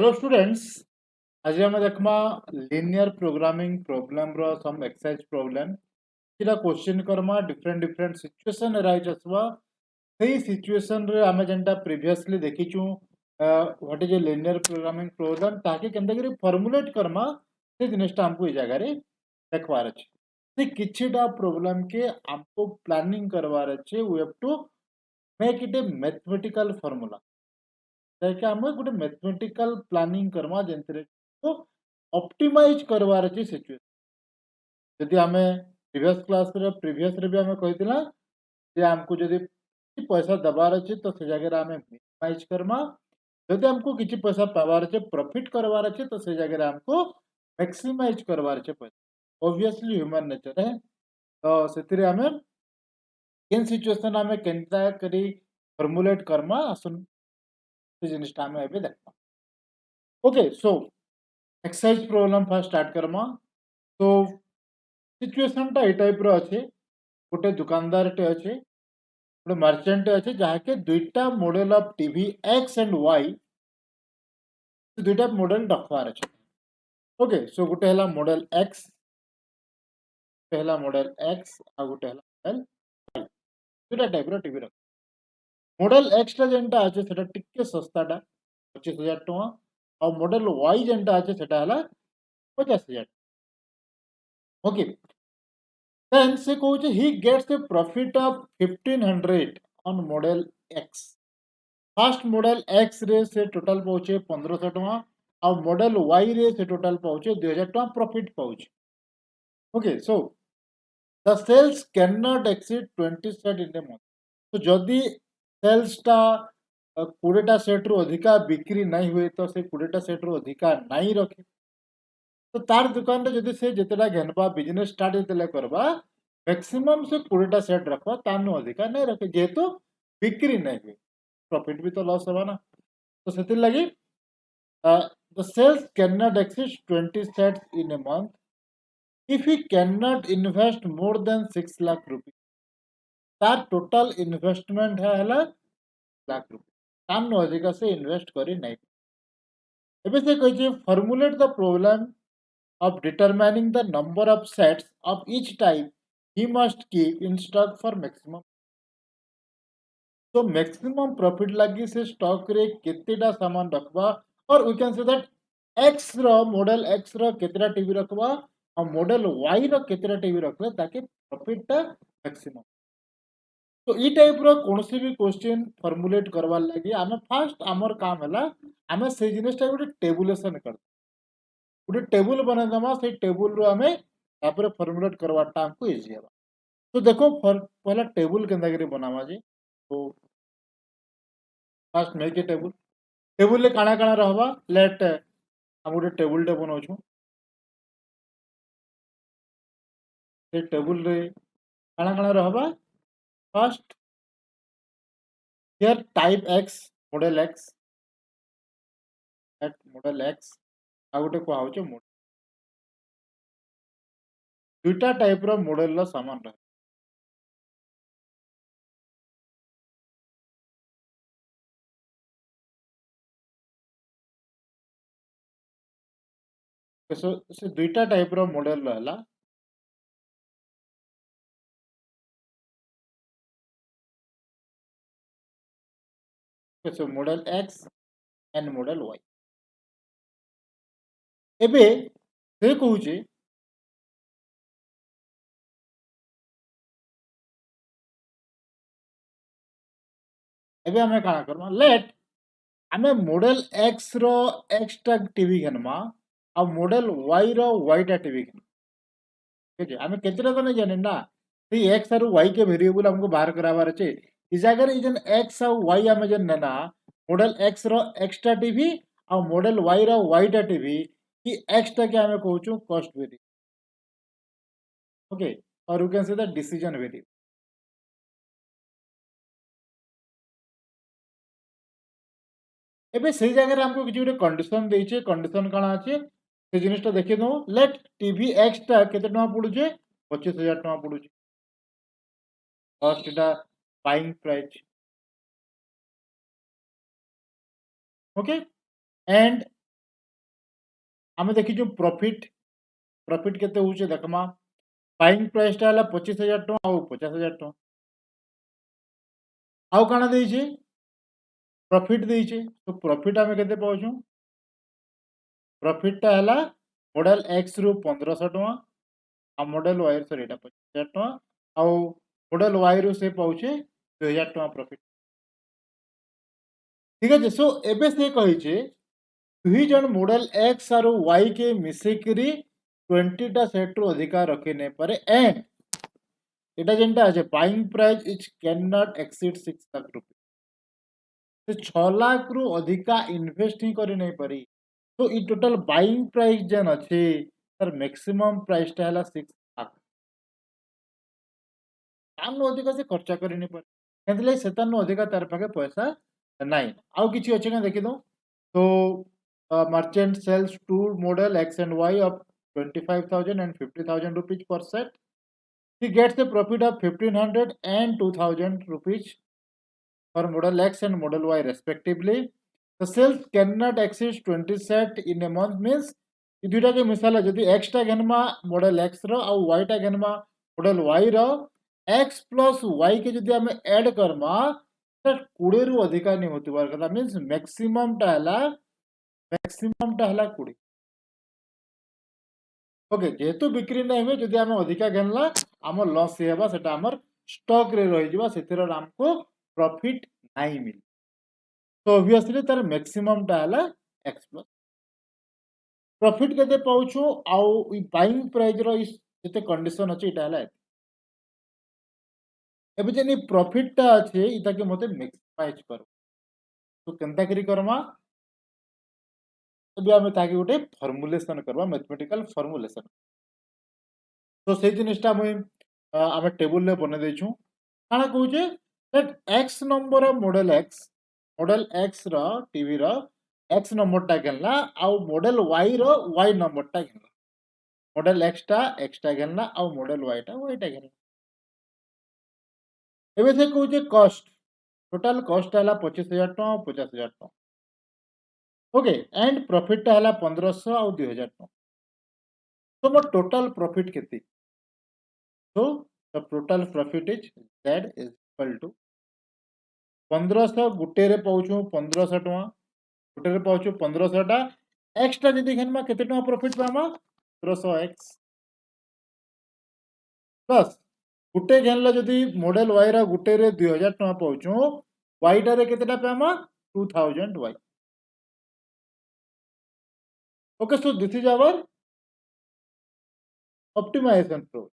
Hello students, आज आम देखमा लिनियर प्रोग्रामिंग प्रोब्लेम रो सम एक्सरसाइज प्रोब्लेम किला क्वेश्चन करमा डिफरेंट डिफरेंट सिचुएशन राइज असवा सही सिचुएशन रे आमे जेंटा प्रीवियसली देखिचु what is a linear programming program ताकि केंदा करी फॉर्मुलेट करमा से जिनिसटा हमको ई जगह रे देखवार अछि से किछिटा प्रॉब्लम के हमको प्लानिंग करवार अछि we have to make it a mathematical formula ताकि आम गोटे मैथमेटिकल प्लानिंग करमा जेंतरे तो ऑप्टिमाइज करवार अछि सिचुएशन यदि आमे प्रीवियस रे भी आमे कहितला जे हमको जदि किछि पैसा दबार अछि तो से जगह रे आमे मिनिमाइज करमा यदि हमको किछि पैसा पावार अछि प्रॉफिट करवार अछि तो से जगह रे हमको मैक्सिमाइज करवार अछि पैसा ऑब्वियसली ह्यूमन नेचर है तो सेतिरे आमे केन सिचुएशन आमे केनता करी फॉर्मुलेट करमा आसुन से जिनिसटा आमे एबे देखबा okay so exercise problem first start Karma तो सिचुएशन टा ए टाइप रो अछि गोटे दुकानदार टे अछि गोटे मर्चेंट अछि जहा के दुईटा model of TV X and Y दुईटा मॉडल रखवार अछि ओके सो गोटे हला मॉडल एक्स पहला मॉडल एक्स आ गोटे हला मॉडल वाई दुईटा टाइप रो टीवी रख मॉडल एक्स टा जेंटा अछि सेटा टिके सस्ताटा 25,000 टका और मॉडल वाई जेंटा अछि सेटा हला 50,000 ओके then से कहूँ he gets a profit of 1500 on model X first model X रे से टोटल पहुँचे 1500 टका और मॉडल Y रे से टोटल पहुँचे 2000 टका प्रॉफिट पहुँचे okay so the cells can not exceed 20 set in a month तो जदि सेल्स टा 20टा सेट रु अधिका बिक्री नहीं हुए तो से 20टा सेट रु अधिका नहीं रखे तो तार दुकान रे जदि से जेतेटा घेनबा बिजनेस स्टार्ट जेतेले करबा मैक्सिमम से 20टा सेट रखबा तानु अधिका नहीं रखे जेहेतु बिक्री नहीं हुए प्रॉफिट भी तो लॉस होगा ना तो सेतिर लगी the sales cannot exceed 20 sets in a month if he cannot invest more than 6 lakh rupees तार टोटल इन्वेस्टमेंट है हला लाख रुपए तानु अधिका से इन्वेस्ट करी नहीं एबे से कहिजे formulate the problem of determining the number of sets of each type he must keep in stock for maximum. So maximum profit लगी से stock रे कितना सामान रखबा और we can say that X रो मॉडल X रो कितना टीवी रखबा और मॉडल Y रो कितना टीवी रखबा ताकि प्रॉफिट टा मैक्सिमम तो ई टाइप रो कोनसी भी क्वेश्चन फॉर्मुलेट करवा लगी आमे फर्स्ट हमर काम हला आमे से जिनिसटा गोटे टेबुलेशन कर गोटे टेबुल बना दमा से टेबुल रो आमे तापर फॉर्मुलेट करवाटा हमको इजी है तो देखो पहला टेबुल केंदा करी बनावा जी तो first make a table table ले काଣା काଣା रहबा लेट हम गोटे टेबुल टे बनाउछु से टेबुल रे काଣା काଣା रहबा first here type X model X at model X आ गोटे को आउछ मॉडल दुईटा टाइप रो मॉडल ला सामान रह से दुईटा टाइप रो मॉडल रहला so model X and model Y एबे से कहूचे एबे हमें काଣା करबा लेट आमे मॉडल एक्स रो एक्स टा टीवी घनमा आ मॉडल वाई रो वाई टा टीवी घनमा ठीक है आमे केतरा तो नहीं जाने ना से एक्स और वाई के वेरिएबल हमको बाहर कराबार छे इस जगह रे जन एक्स और वाई आमे जन ना मॉडल एक्स रो एक्स टा टीवी और मॉडल वाई रो वाई टा टीवी कि एक्स टा के आमे कहूछु कॉस्ट वेरिएबल ओके और you can say the decision variable एबे से जगह रे हमको किछि गोटे कंडीशन देइछे कंडीशन काना अछि से जिनिसटा देखि दो लेट टीवी एक्स टा केते टका पडुचे 25,000 टका पडुचे कॉस्ट टा बाइंग प्राइस ओके एंड आमे देखिछु प्रॉफिट प्रॉफिट केते होचे देखमा बाइंग प्राइस टा हला 25,000 टका आउ 50,000 टका आउ काना देइछे प्रॉफिट देइछे तो प्रॉफिट आमे केते पाउछु प्रॉफिट टा हला मॉडल एक्स रु 1500 टका आ मॉडल वाई सॉरी एटा 25,000 टका आउ मॉडल वाई रु से पाउछे 2000 टका प्रॉफिट ठीक है सो एबे से कहिछे दुई जन मॉडल एक्स और वाई के मिसेकरी 20 टा सेट रु अधिकार रखी नहीं पारे एंड এটা যেটা আছে buying price is can not exceed 6 lakh rupee तो 6 लाख रु अधिका इन्वेस्ट ही करि नहीं पारी तो ई टोटल बाइंग प्राइस जेन अछि तार मैक्सिमम प्राइस टा हला 6 लाख तानु अधिका से खर्चा करि नहीं पारे केतले सेतानु अधिका तार पाके पैसा नहीं आउ किछि अछि ना देखि दो तो merchant sells two model X and Y of 25,000 and 50,000 rupees per set. He gets a profit of 1,500 and 2,000 rupees for model X and model Y respectively. The sales cannot exceed 20 set in a month means ये दुईटा के मिसाल जदि x टा घेनमा model x रो और y टा घेनमा model y रो x plus y के जदि हमें ऐड करमा तो 20 रु अधिका नहीं होतिबार कथा मींस मैक्सिमम टा हला 20 ओके जेहेतु बिक्री नहीं हुए जदि आम अधिका घेनला आम लॉस हेबा सेटा हमर स्टॉक रे रहि जिबा सेतिर हमको प्रॉफिट नहीं मिल तो ऑब्वियसली तार मैक्सिमम टा हला x प्लस प्रॉफिट केते पाउछु आउ ई बाइंग प्राइस रो इस जते कंडीशन अछि इटा हला एबे जेनी प्रॉफिट टा अछि इता के मते मैक्सिमाइज करो तो केनता करी करमा एबे हम ताके गोटे फॉर्मुलेशन करबा मैथमेटिकल फॉर्मुलेशन तो से जिनिसटा मुई आमे टेबल रे बने देछु काना कहूचे that x number of model x रो टीवी रो x नंबर टा गेलना आउ मॉडल y रो y नंबर टा गेलना मॉडल x टा गेलना आउ मॉडल y टा गेलना एबे से कहूचे कॉस्ट टोटल कॉस्ट हला 25,000 टका 50,000 टका ओके एंड प्रॉफिट टा हला 1500 आउ 2000 टका तो मोर टोटल प्रॉफिट केती So the total profit is Z is equal to 1500 गुटे रे पाउछु 1500 टका गुटे रे पाउछु 1500 टा एक्स्ट्रा जदि घेनमा केते टका प्रॉफिट पामा 1500 x प्लस गुटे घेनला जदि मॉडल y रा गुटे रे 2000 टका पाउछु y टा रे केतेटा पामा 2000 y okay so this is our optimization flow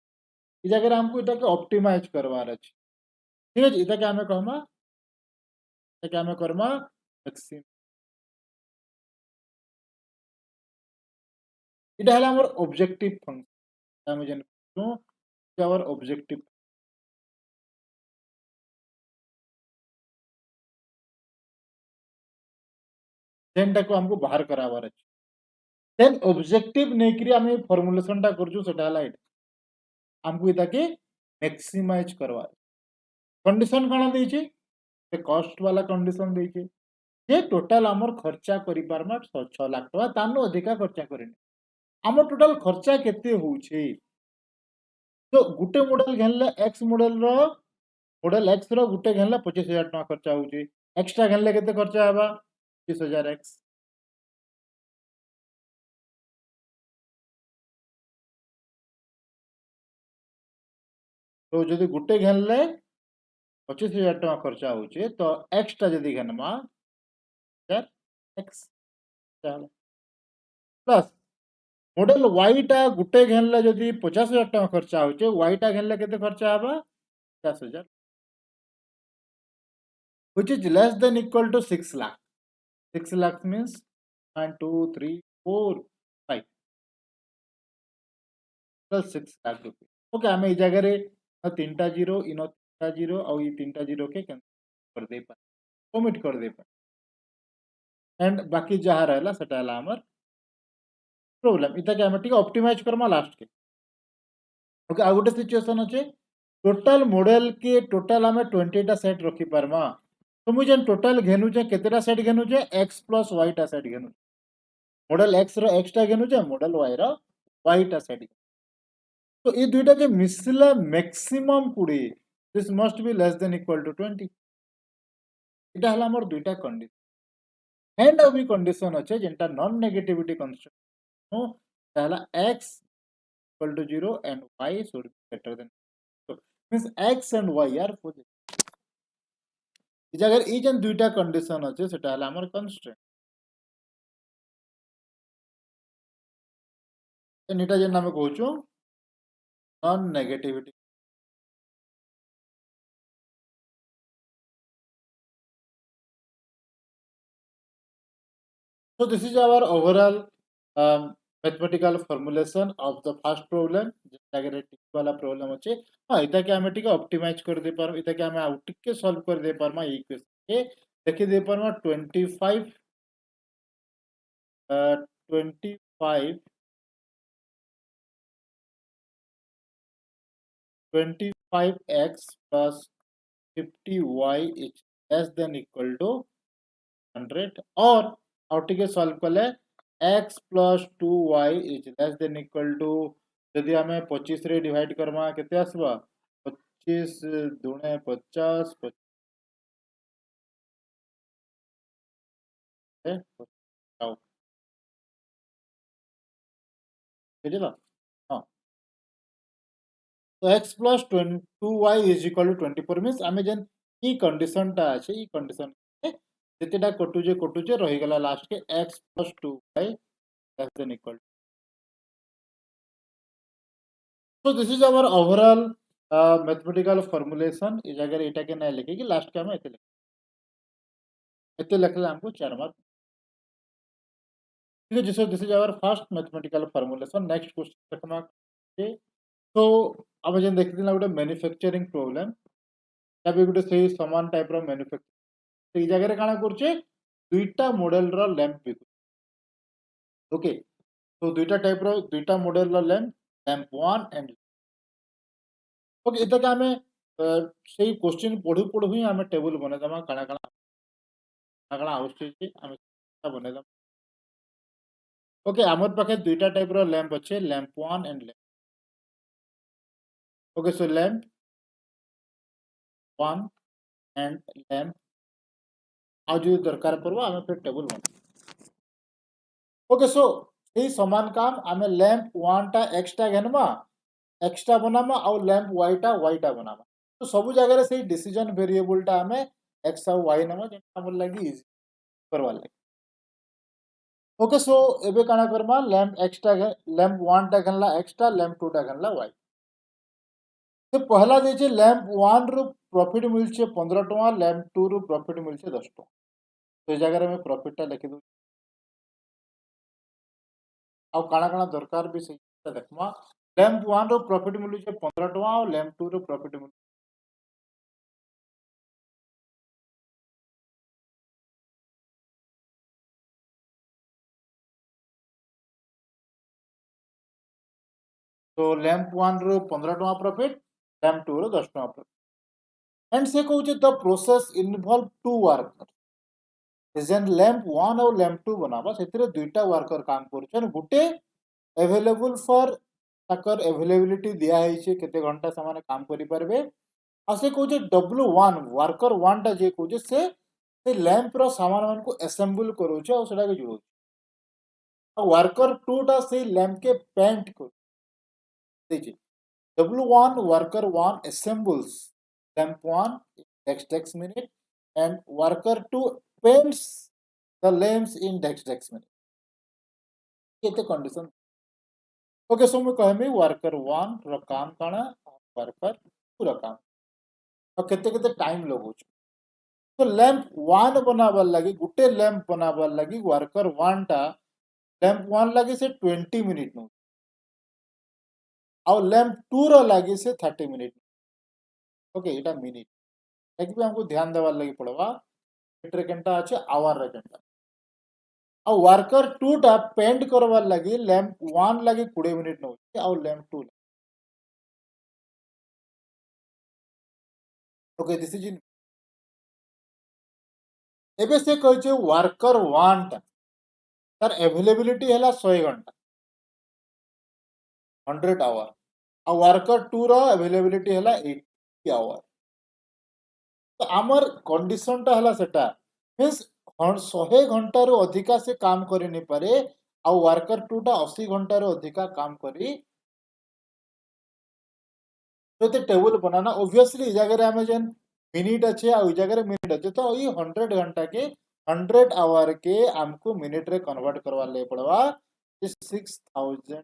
इस जगह हमको इटा के ऑप्टिमाइज करवार अछि ठीक है इटा के हमें कहमा इटा के हमें करमा मैक्सिमम इटा हला हमर ऑब्जेक्टिव फंक्शन हम जन तो आवर ऑब्जेक्टिव देन टाको हमको बाहर करावार अछि देन ऑब्जेक्टिव नेकरी हमें फॉर्मुलेशन टा करजु सेटा हला हमको इटा के मैक्सिमाइज करवार कंडीशन काना देछि से कॉस्ट वाला कंडीशन देछि जे टोटल हमर खर्चा करि पारमा 6 लाख टका तानो अधिका खर्चा करिन हमर टोटल खर्चा केते होउछि तो गुटे मॉडल घेनले एक्स मॉडल एक्स रो गुटे घेनले 25,000 टका खर्चा होउछि एक्स्ट्रा घेनले केते खर्चा हेबा 20,000 एक्स तो जदि गुटे घेनले 25,000 टका खर्चा होउछि तो एक्स्ट्रा जदि घेनमा एक्स प्लस मॉडल वाई टा गुटे घेनले जदि 50,000 टका खर्चा होउछि वाई टा घेनले केते खर्चा हेबा 50,000 which is less than equal to 6 lakh 6 lakh means 1 2 3 4 5 plus 6 lakh rupees okay हमें इस जगह रे तीनटा जीरो इनो तीनटा जीरो और ये तीनटा जीरो के कैंसिल कर दे पा ओमिट कर दे पा एंड बाकी जहाँ रहला सेटा हला हमर प्रॉब्लम इता के हम ठीक ऑप्टिमाइज करमा लास्ट के ओके आ गोटे सिचुएशन अछि टोटल मॉडल के टोटल हमें 20 टा सेट रखी परमा तो मुझे टोटल घेनु जे केतेटा सेट घेनु जे x प्लस y टा सेट घेनु मॉडल एक्स रो एक्स टा घेनुचे मॉडल वाई रो वाई टा सेट तो ये दुईटा के मिसला maximum 20 this must be less than equal to 20 इटा हला हमर दुईटा कंडीशन एंड अभी कंडीशन अच्छे जेंटा नॉन नेगेटिविटी कंस्ट्रेंट नो ताला x equal to 0 and y should be greater than so means x and y are positive is अगर ई जन दुईटा कंडीशन अच्छे सेटा हला हमर कंस्ट्रेंट एनिटा जेन हम कहूछु non negativity so this is our overall mathematical formulation of the first problem जगह टिक वाला प्रॉब्लम अच्छे हाँ इता के हमें टिके ऑप्टिमाइज कर दे पार इता के हमें आउट टिक के सॉल्व कर दे पार मा इक्वेशन के देखि दे पार मा 25 25 25x plus 50y is less than equal to 100 और आउट टिक के सॉल्व कले x plus 2y is less than equal to यदि हमें 25 रे डिवाइड करमा केते आसबा 25 दुणे 50 बुझिला हाँ तो x plus 2y is equal to 24 means आमे जन ई कंडीशन टा আছে ई कंडीशन जेतेटा कटुजे रही गला लास्ट के x plus 2y less than equal so this is our overall mathematical formulation इस अगर एटा के ना लिखे कि लास्ट के हम एते लिखले हमको 4 मार्क ठीक है जिसो this is our first mathematical formulation next question देखमा तो अब जेन देखथिला गोटे मैन्युफैक्चरिंग प्रॉब्लम तबे गोटे सेही समान टाइप रो मैन्युफैक्चर ई जगह रे काना करछे दुईटा मॉडल रो लैंप बिकु ओके तो दुईटा टाइप रो दुईटा मॉडल रो लैंप 1 एंड ओके इता का हमें सेही क्वेश्चन पढु ही हमें टेबल बने दमा काना काना काना आवश्यक हमें बने दमा ओके आमर पाखे दुईटा टाइप रो लैंप अच्छे lamp 1 and lamp okay so lamp 1 and lamp आज जो दरकार पड़वा हमें फिर टेबल बना ओके सो यही समान काम हमें लैंप 1 टा एक्स्ट्रा एक्स्ट्रा बनामा और लैंप वाई टा बनामा तो सब जगह रे सही डिसीजन वेरिएबल टा हमें एक्स और वाई नमा जेटा हमर लागि इजी करवा लागि ओके सो एबे काना करमा लैंप एक्स्ट्रा लैंप 1 टा गनला एक्स्ट्रा लैंप 2 टा गनला वाई तो पहला जे लैंप 1 रु प्रॉफिट मिलछे 15 टका लैंप 2 रु प्रॉफिट मिलछे 10 टका तो ए जगह रे मैं प्रॉफिट टा लिखि दउ ଆଉ କାଣା କାଣା ଦରକାର ବି ସେଇଟା ଦେଖମା ଲैंप 1 रो प्रॉफिट मिलुछे 15 टका और लैंप 2 रो प्रॉफिट मिलु तो लैंप 1 रो 15 टका प्रॉफिट लैंप 2 रो 10 टका प्रॉफिट एंड से कहउछे the process involve two worker जेन लैंप 1 और लैंप 2 बनाबा सेतिरे दुईटा वर्कर काम करछन गुटे अवेलेबल फॉर ताकर अवेलेबिलिटी दिया है केते घंटा से काम करि परबे आ से कहउछे W1 वर्कर 1 टा जे कहउछे से लैंप रो सामान मान को असेंबल करूछे और सेटा के जोड़ो वर्कर 2 टा से लैंप के पेंट को देखिए W1 worker 1 assembles lamp 1 in x minute and worker 2 paints the lamps in x minute केते कंडीशन ओके सो मैं कहमी वर्कर 1 रो काम काना वर्कर 2 रो काम और केते केते टाइम लगो तो लैंप 1 बनाबा लगी गुटे लैंप बनाबा लगी वर्कर 1 टा लैंप 1 लगी से 20 मिनिट नो और लैंप 2 रो लगी से 30 मिनिट ओके एटा मिनिट एक भी हमको ध्यान देवार लगी पड़वा एटरे केनटा अछि आवर रे केनटा आ वर्कर 2 टा पेंट करवार लगी लैंप 1 लगी 20 मिनिट नो आ lamp 2 okay this is in एबे से कहै छै वर्कर 1 टा तार अवेलेबिलिटी है 100 घंटा 100 आवर आ वर्कर 2 रो अवेलेबिलिटी है 80 आवर तो आमर कंडीशन टा हला सेटा मींस 100 घंटा रो अधिका से काम करि नि पारे आ वर्कर 2 टा 80 घंटा रो अधिका काम करी तो टेबल बनाना ऑब्वियसली ई जगह रे हमें जेन मिनिट अच्छे आ ई जगह रे मिनिट अच्छे तो ई 100 घंटा के 100 आवर के हमको मिनिट रे कन्वर्ट करवा ले पड़वा 6000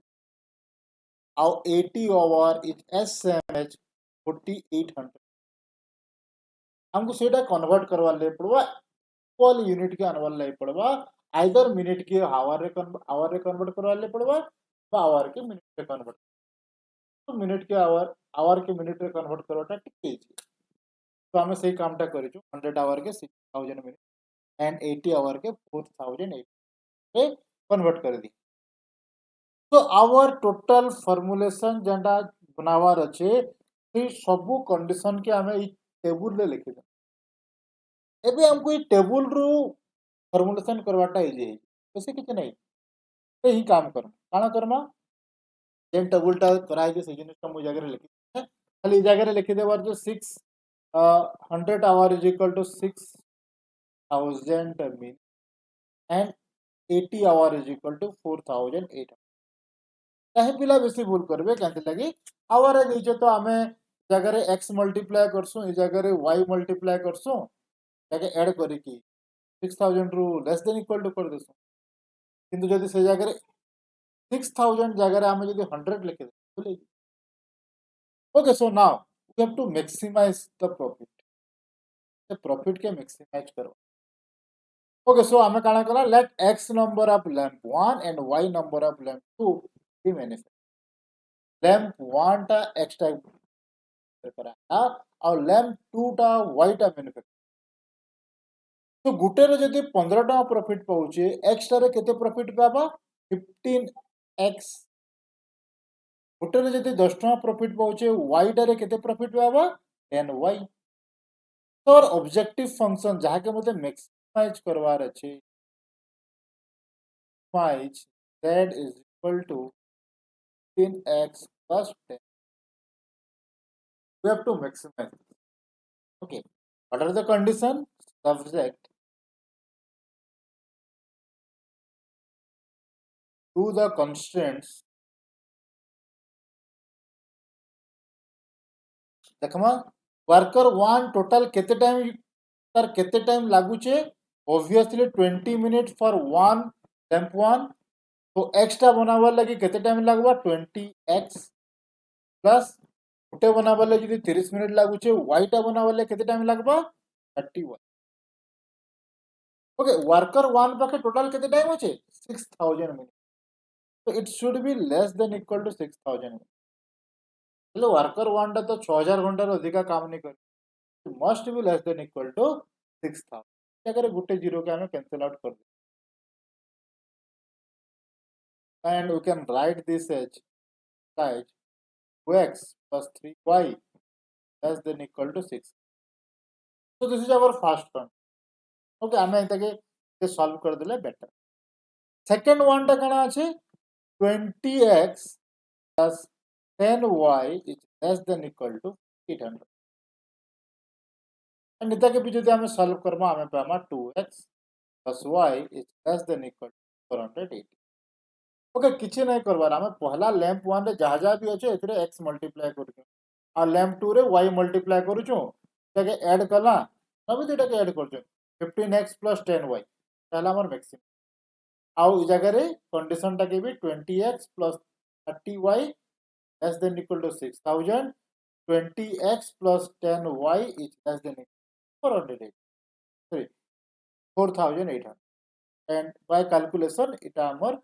और 80 आवर इज एसएमएच 4800 हमको सेटा कन्वर्ट करवा ले पड़वा इक्वल यूनिट के अनवल ले पड़वा आइदर मिनिट के आवर रे कन्वर्ट करवा ले पड़वा बा आवर के मिनिट रे कन्वर्ट तो मिनिट के आवर के मिनिट रे कन्वर्ट करवाटा टिके इजी तो आम से कामटा कर 100 आवर के 6000 मिनिट एंड 80 आवर के 4008 रे कन्वर्ट कर दी तो आवर टोटल फॉर्मुलेशन जेंडा बनावार अच्छे से सबू कंडीशन के आम टेबुल रे लिखि एबे हमको ये टेबुल रु फॉर्मुलेशन करवाटा इजी है वैसे किछ नहीं तो ही काम कर काना करमा जेन टेबुल टा कराई जे से जिनिस मु जगह रे लिखि खाली जगह रे लिखि देबार जो 6 100 hour is equal to 6000 min and 80 hour is equal to 4800 कहीं पिला बेसी भूल करबे कहते लगी आवर नीचे तो आमे जगह रे x मल्टीप्लाई करसु ए जगह रे y मल्टीप्लाई करसु ताके ऐड करी की 6000 रु लेस देन इक्वल टू कर देसु किंतु जदी से जगह रे 6000 जगह रे आमे जदी 100 लिखे बोले okay so now we have to maximize the profit के मैक्सिमाइज करो ओके सो आमे काना करा let x number of lamp 1 and y number of lamp 2 be manifest lamp 1 टा x टाइप करा और लैंप 2 टा y टा मैनिफेस्ट तो गुटे रे जदी 15 टका प्रॉफिट पाउचे x टा रे केते प्रॉफिट पाबा 15x गुटे रे जदी 10 टका प्रॉफिट पाउचे y टा रे केते प्रॉफिट पाबा 10y तो और ऑब्जेक्टिव फंक्शन जहा के मते मैक्सिमाइज करवार अछि maximise z is equal to 15x plus 10 we have to maximize okay what are the condition subject to the constraints देखमा वर्कर 1 टोटल केते टाइम लागू छे obviously 20 minute for one lamp 1 तो एक्स्ट्रा बनावा लगी केते टाइम लागबा 20x प्लस गुटे बनावा लगी यदि 30 मिनट लागू छे y टा बनावा लगी केते टाइम लागबा 31 ओके वर्कर 1 पाके टोटल केते टाइम होचे 6000 मिनट तो it should be less than equal to 6000 minute हेलो वर्कर 1 टा तो 6000 घंटा रो अधिका काम नहीं कर must be less than equal to 6000 अगर गुटे जीरो के हमें कैंसिल आउट कर दे and we can write this as 2x plus 3y less than equal to 6 so this is our first one okay हमें इतके सॉल्व कर देले बेटर सेकंड वन टा कना আছে 20x plus 10y is less than equal to 800 and इतके भी जदि हमें सॉल्व करबा हमें पामा 2x plus y is less than equal to 480 okay किछि नहीं करबार हमें पहला लैंप 1 रे जहा जहा भी अछि एथरे x मल्टीप्लाई करू आ लैंप 2 रे y मल्टीप्लाई करूछु ताके ऐड कला तब दुटा के ऐड करछु 15x plus 10y ताला हमर मैक्सिमम आउ इ जगह रे कंडीशन टा के भी 20x plus 30y less than equal to 6000 20x plus 10y is less than equal to 480 sorry 4800 and by calculation इटा हमर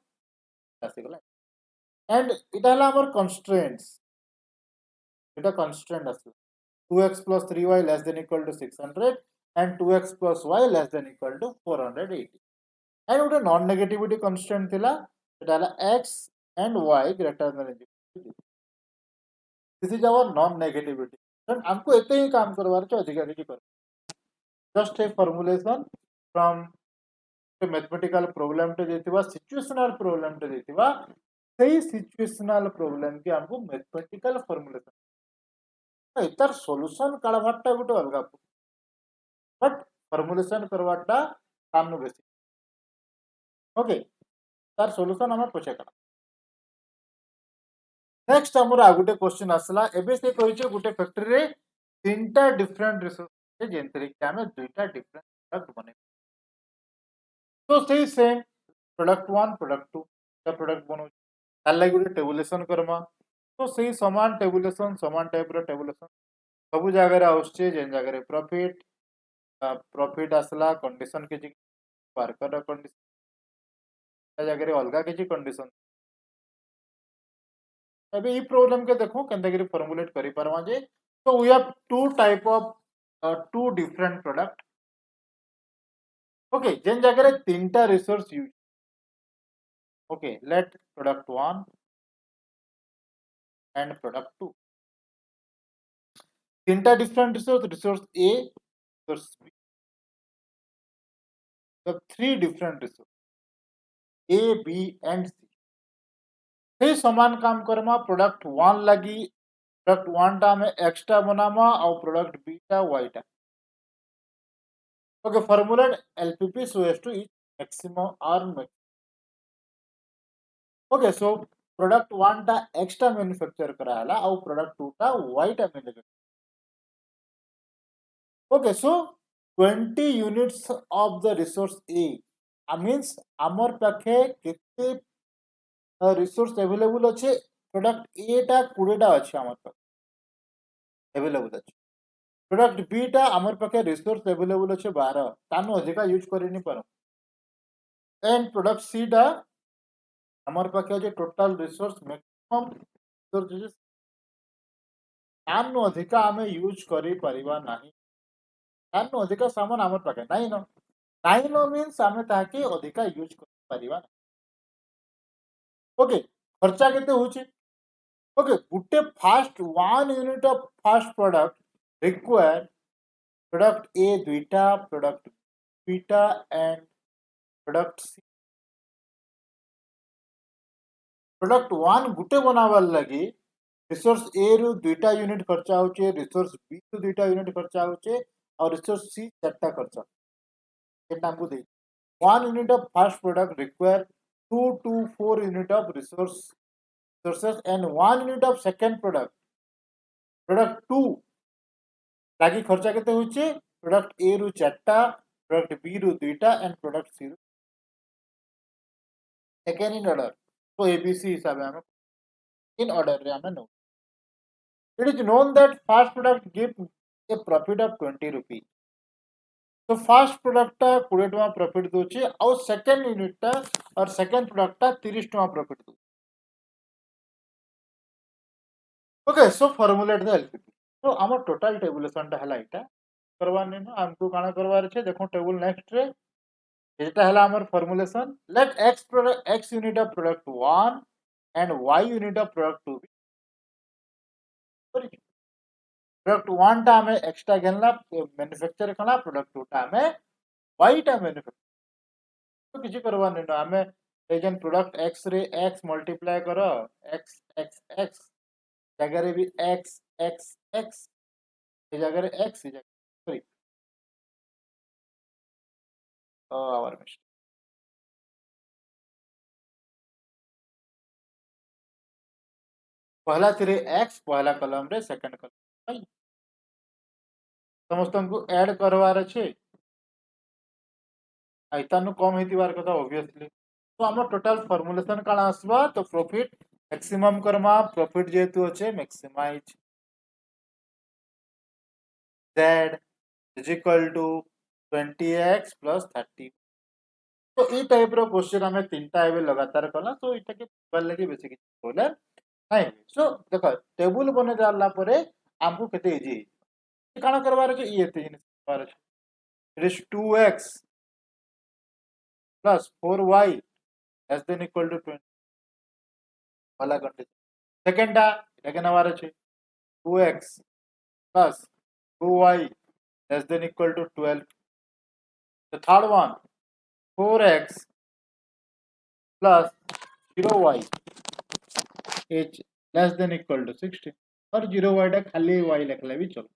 आसीगला and इटा हला हमर constraints इटा constraint आसी 2x plus 3y less than equal to 600 and 2x plus y less than equal to 480 and उटा non negativity constraint थिला इटा हला x and y greater than equal to 0 this is our non negativity then हमको एते ही काम करवार छ अधिक अधिक कर just a formulation from mathematical problem टे देथिबा सिचुएशनल प्रॉब्लम टे देथिबा सेही सिचुएशनल प्रॉब्लम के हमको मैथमेटिकल फॉर्मुलेशन इतार सॉल्यूशन काढवाटा गुटे अलगा बट फॉर्मुलेशन करवाटा काम बेसी ओके तार सॉल्यूशन हम पछे करा नेक्स्ट हमर आ गुटे क्वेश्चन आसला एबे से कहिचे गुटे फैक्टरी रे तीनटा डिफरेंट रिसोर्स जेंतरे कि हमें दुईटा डिफरेंट प्रोडक्ट बने तो सेही सेम प्रोडक्ट 1 प्रोडक्ट 2 का प्रोडक्ट बनो तार लागि गुटे टेबुलेशन करमा तो सेही समान टेबुलेशन समान टाइप रो टेबुलेशन सब जगह रे आउचे जेन जगह रे प्रॉफिट आसला कंडीशन के वर्कर रो कंडीशन जगह रे अलगा के कंडीशन अबे ई प्रॉब्लम के देखो केनता करी फॉर्मुलेट करि परवा जे so we have two type of two different product okay जेन जगह रे तीनटा resource use okay let product 1 and product 2 तीनटा different resource A resource B the three different resource A B and C से समान काम Karma product 1 लगी product 1 टा में एक्स्ट्रा बनामा और प्रोडक्ट B टा Y टा okay formulate LPP so as to each maximum or maximum okay so product 1 टा एक्स्ट्रा मैन्युफैक्चर कराला और प्रोडक्ट 2 टा Y टा manufacture okay so 20 units of the resource A means आमर पाखे केते रिसोर्स अवेलेबल अच्छे प्रोडक्ट A टा 20 टा अच्छे आमर पाखे अवेलेबल अच्छे प्रोडक्ट B टा आमर पाखे रिसोर्स अवेलेबल अच्छे 12 तानु अधिका यूज करिनि पारो एंड प्रोडक्ट C टा आमर पाखे जे टोटल रिसोर्स मैक्सिमम रिसोर्स तानु अधिका आमे यूज करि परिबा नाही तानु अधिका सामान आमर पाखे नाही न नाही नो मीन्स आमे ताके अधिका यूज करि परिबा ओके खर्चा केते होची ओके गुटे first 1 unit of first product require product A दुईटा प्रोडक्ट बीटा एंड प्रोडक्ट सी प्रोडक्ट 1 गुटे बनावार लगी रिसोर्स ए रु दुईटा यूनिट खर्चा होचे रिसोर्स बी रु दुईटा यूनिट खर्चा होचे और रिसोर्स सी चारटा खर्चा एटा हमको दे 1 unit of first product require 2 to 4 unit of resources and 1 unit of second product 2 लागि खर्चा केते होचे प्रोडक्ट ए रु 4टा प्रोडक्ट बी रु 2टा एंड प्रोडक्ट सी रु सेकंड इन ऑर्डर तो एबीसी हिसाब हम इन ऑर्डर रे हम know it is known that first product give a profit of 20 rupees तो फर्स्ट प्रोडक्ट टा 20 टका प्रॉफिट दोचे और सेकंड यूनिट टा और सेकंड प्रोडक्ट टा 30 टका प्रॉफिट दो okay so formulate the LPP तो आम टोटल टेबुलेशन टा हला इटा करवार ने हमको काना करवार छे देखो टेबल नेक्स्ट रे एटा हला हमर formulation let x unit of product 1 and y unit of product 2 product 1 टा हमें एक्स्ट्रा गेलना मैन्युफैक्चर कला प्रोडक्ट 2 टा हमें y टा मैन्युफैक्चर तो किछि करवार ने हमें एजन प्रोडक्ट x रे x मल्टीप्लाई करो x x x जगह रे भी x x x ए जगह रे x ए जगह सॉरी आवर मिस्टेक पहला थिरे x पहला कॉलम रे सेकंड कॉलम समस्त को ऐड करवार अछि आइतानु कम हेतिवार कथा ऑब्वियसली तो हमर टोटल फॉर्मुलेशन काना आसबा तो प्रॉफिट मैक्सिमम करमा प्रॉफिट जेतु अछि maximise z is equal to 20x plus 30 तो ई टाइप रो क्वेश्चन हमें तीनटा एबे लगातार कला तो इटा के पल लगे बेसी कि बोले नाही सो देखो टेबल बने जाला परे हमको केते इजी काना करबार छै ई एते जिनिस करबार छै it is 2x plus 4y less than equal to 20 वाला कंडीशन सेकंड टा एटा के नवार छै 2x plus 2y less than equal to 12 the third one 4x plus 0y is less than equal to 16 और 0y टा खाली y लिखले भी चलो.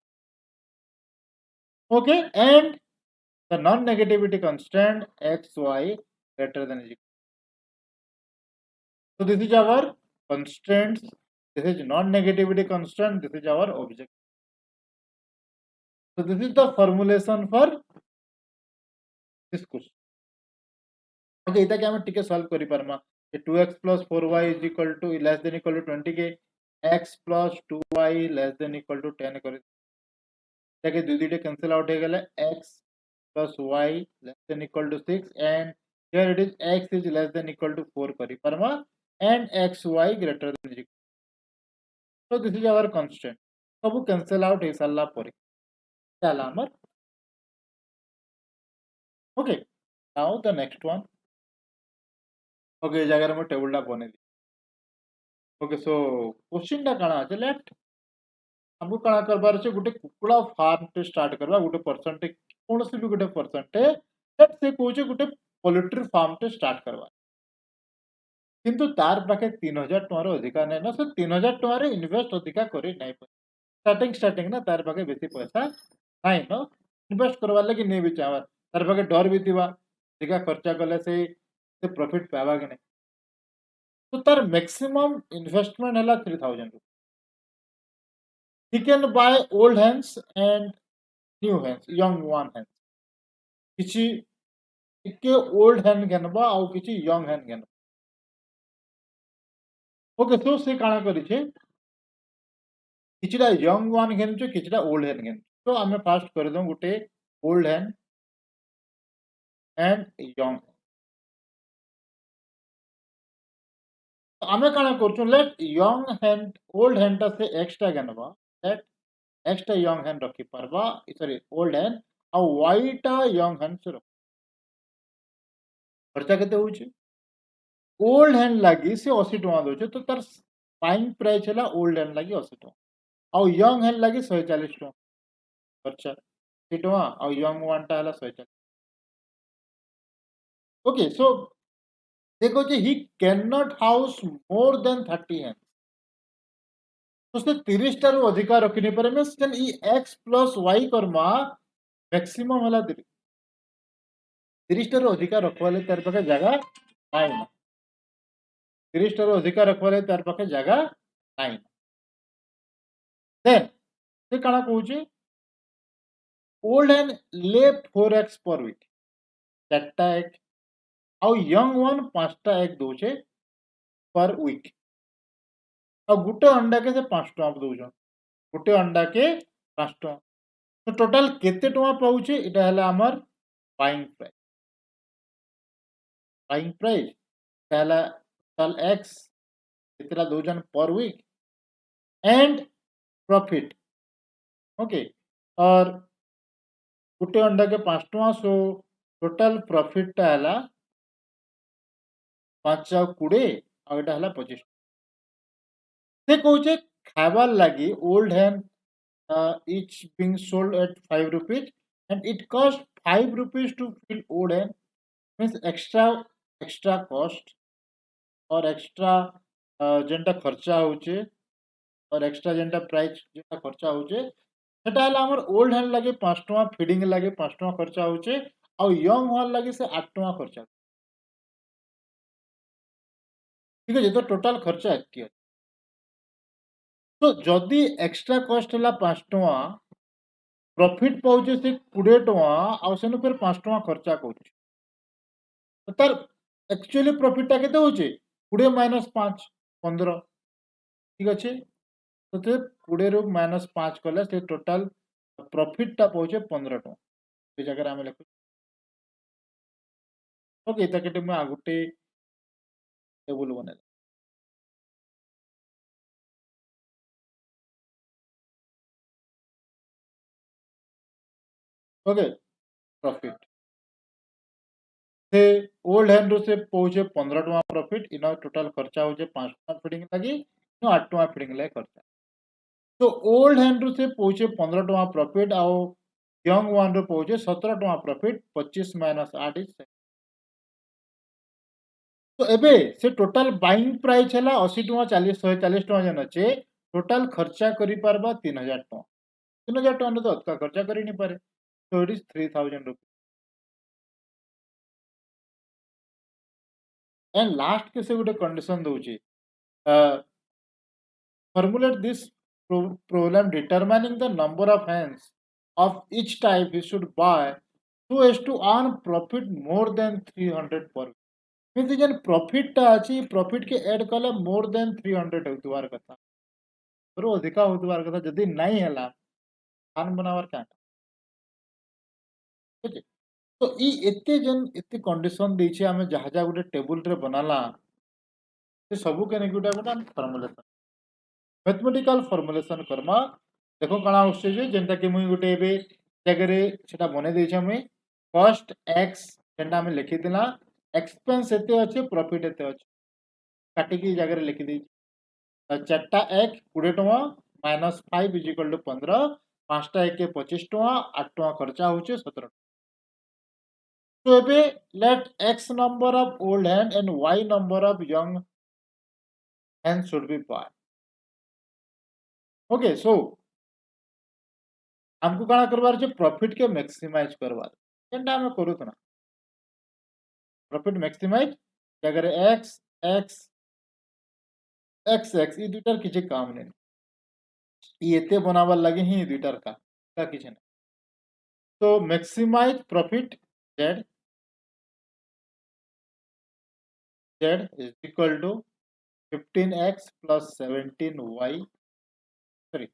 Okay, and the non-negativity constant xy greater than is equal. So this is our constraints. This is non-negativity constant. This is our object. So this is the formulation for this question. Okay, इता के हम टिके solve करि परमा. 2x plus 4y is equal to less than equal to 20 के x plus 2y less than equal to 10 करि. ताकि दुई दुईटे cancel out हो गेले. x plus y less than equal to 6 and here it is x is less than equal to 4 करि परमा and xy greater than is equal. So this is our constant. सब cancel out हो सारला परे. चला हमर. Okay, now the next one. Okay, जगह हम table टा बने दी. Okay, so question टा काना আছে let हमको काना करबार আছে गुटे कुकुड़ा फार्म टे स्टार्ट करबा गुटे परसेंटेज कोनोसी भी गुटे परसेंटेज लेट से कोचे गुटे पोल्ट्री फार्म टे स्टार्ट करबा किंतु तार पाखे 3000 टका रो अधिकार नै ना से 3000 टका रे इन्वेस्ट अधिकार करि नै स्टार्टिंग ना तार पाखे बेसी पैसा नै न इन्वेस्ट करबा लागि नै भी चाहबा तार पाखे डर भी थिबा अधिका खर्चा कले से प्रॉफिट पावा कि नै तो तार मैक्सिमम इन्वेस्टमेंट हला 3000 rupees. He can buy old hens and new hens, young one hens. किछि ଟିକେ old hen घेनबा आउ किछि young hen घेनबा. ओके तो से काना करिछे किछिटा young one घेनछे किछिटा old hen घेन. तो हमें फास्ट कर दो गुटे old hen and young. तो हमें काना करछो let young hen old hen ता से एक्स्ट्रा घेनबा लेट एक्स्ट्रा young hen रखि परबा सॉरी old hen आउ y टा young hen से रख. खर्चा केते होउची ओल्ड हैंड लगी से 80 टका दोचे तो तार बाइंग प्राइस है ओल्ड हैंड लगी 80 टका और यंग हैंड लगी 140 टका खर्चा 80 टका और यंग वन टा हला 140. ओके सो देखो जे he can not house more than 30 hen तो से 30 टा रो अधिकार रखि नै पारे मींस देन ई x प्लस y कर्मा मैक्सिमम हला 30 टा रो अधिकार रखवाले तार पाखे जगह नाइ ना 30 टा रो अधिकार रखवाले तार पाखे जगह नाइ. देन से काना कहूची ओल्ड हैंड ले 4x पर वीक चारटा एग आउ यंग वन 5टा एग दोचे पर वीक और गुटे अंडा के से 5 टका दोजन गुटे अंडा के 5 टका तो टोटल केते टका पाउचे इटा हला हमर बाइंग प्राइस हला टोटल x केतेला dozen per week and profit. Okay और गुटे अंडा के 5 टका सो टोटल प्रॉफिट टा हला 520 और एटा हला 25. से कहूचे खाइबार लगी old hand each being sold at 5 rupees and it cost 5 rupees to fill old hen means extra cost और extra जेंटा खर्चा होचे और एक्स्ट्रा जेंटा प्राइस जेंटा खर्चा होचे सेटा हला हमर ओल्ड हैंड लगे 5 टका फीडिंग लगे 5 टका खर्चा होचे और यंग वन लगे से 8 टका खर्चा. ठीक है तो टोटल खर्चा एतिक. तो जदि एक्स्ट्रा कॉस्ट हला 5 टका प्रॉफिट पाउचे से 20 टका आ सेनु फिर 5 टका खर्चा करूचे तो तार एक्चुअली प्रॉफिट टा केते होचे 20 माइनस 5 15. ठीक अछि तो ते 20 रु माइनस 5 कले से टोटल प्रॉफिट टा पाउचे 15 टका ए जगह हम लिखु. ओके ताकेटे मैं आगुटे टेबल बने. ओके प्रॉफिट से ओल्ड हैंड रो से पहुंचे 15 टका प्रॉफिट इना टोटल खर्चा होचे 5 टका फीडिंग लगी नो 8 टका फीडिंग लगे खर्चा. तो ओल्ड हैंड रो से पहुंचे 15 टका प्रॉफिट आओ यंग वन रो पहुंचे 17 टका प्रॉफिट 25 माइनस 8 इज तो एबे से टोटल बाइंग प्राइस है 80 टଙ୍କା 40 140 टଙ୍କା जन अच्छे टोटल खर्चा करी पारबा 3000 टଙ୍କା 3000 टଙ୍କା तो अधिका खर्चा करी नहीं पारे so it is 3000 rupees and last के से गोटे condition दूची formulate this problem determining the number of hands of each type you should buy so as to earn profit more than 300 per means gen profit टा अछि profit के add कले more than 300 होतवार कथा पर अधिका होतवार कथा जदी नहीं हला खान बनावर क्या ठीक है तो ई एते जेन एते कंडीशन देछि हमें जहा जहा गोटे टेबल रे बनाला से सबु के नेगुटा गोटा फॉर्मुलेशन मैथमेटिकल फॉर्मुलेशन करमा देखो कणा होसे जे जेंता कि मुई गोटे एबे जगरे सेटा बने देछि हमें कॉस्ट एक्स जेंटा हमें लिखि दिला एक्सपेंस एते अछि प्रॉफिट एते अछि काटी की जगह लिखि दी चार्टा एक 20 टଙ୍କା माइनस 5 इज इक्वल टू 15 पांचटा एक के 25 टଙ୍କା 8 टଙ୍କା खर्चा होचे 17 तो एबे late x number of old hand and y number of young hand should be pi okay so हमको काना करबार छै प्रॉफिट के मैक्सिमाइज करबार केनटा हम करू तना प्रॉफिट मैक्सिमाइज अगर x x x x ई दुटार किछि काम नै ई एते बनावर लगे ही दुटार का किछि नै तो maximize profit z z is equal to 15x plus 17y sorry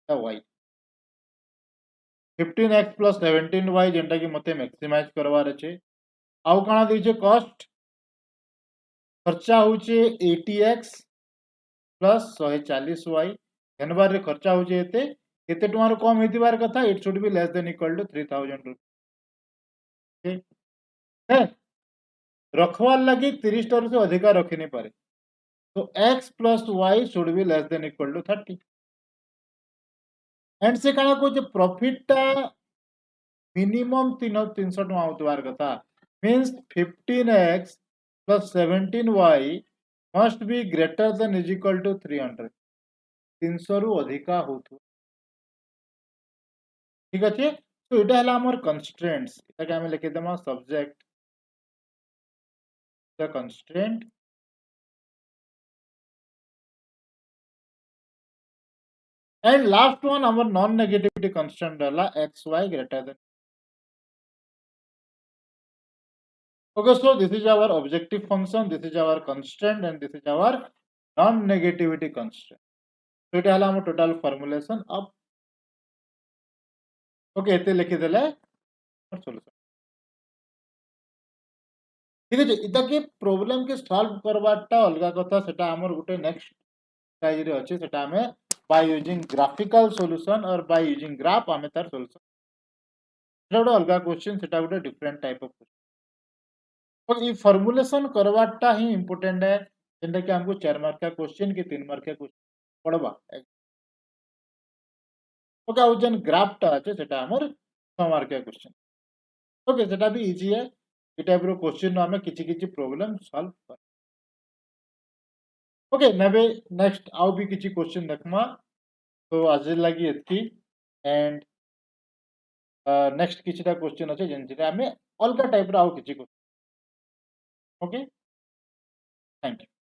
y 15x plus 17y जेंटा कि मते मैक्सिमाइज करवार अछि आउ काना दै कॉस्ट खर्चा होचे 80x plus 140y जनबार रे खर्चा होचे एते केते टुमार कम हेतिबार कथा it should be less than equal to 3000 rupees है रखवार लगी 30 टन से अधिक रखी नहीं पारे तो x plus y should be less than equal to 30 and से काना को प्रॉफिट टा मिनिमम 300 टଙ୍କା होतवार कथा means 15x plus 17y must be greater than is equal to 300 300 रु अधिका होतु ठीक अछि तो एटा हला हमर कंस्ट्रेंट्स एटा के हम लिखि देमा subject the constraint and last one our non negativity constant rala xy greater than okay so this is our objective function this is our constant and this is our non negativity constant so it hala our total formulation of okay एते लिखि देले solution ठीक है इता के problem के solve करवाटा अलगा कथा सेटा हमर गुटे नेक्स्ट स्टेज रे अछि सेटा हमें by using graphical solution or by using graph हमें तार solution सेटा गोटे अलगा क्वेश्चन सेटा गोटे डिफरेंट टाइप ऑफ और ये फॉर्मुलेशन करवाटा ही इंपोर्टेंट है जेंटा कि हमको 4 मार्क का क्वेश्चन के 3 मार्क का क्वेश्चन पड़बा ओके आउ जेन ग्राफ टा আছে সেটা हमर 6 मार्क का क्वेश्चन ओके सेटा भी इजी है ए टाइप रो क्वेश्चन हमें किछि किछि प्रॉब्लम सॉल्व कर ओके नेबे नेक्स्ट आउ भी किछि क्वेश्चन देखमा तो आज लगी एतकी एंड नेक्स्ट किछिटा क्वेश्चन अछि जेन हमें अलगा टाइप रो आउ किछि ओके थैंक यू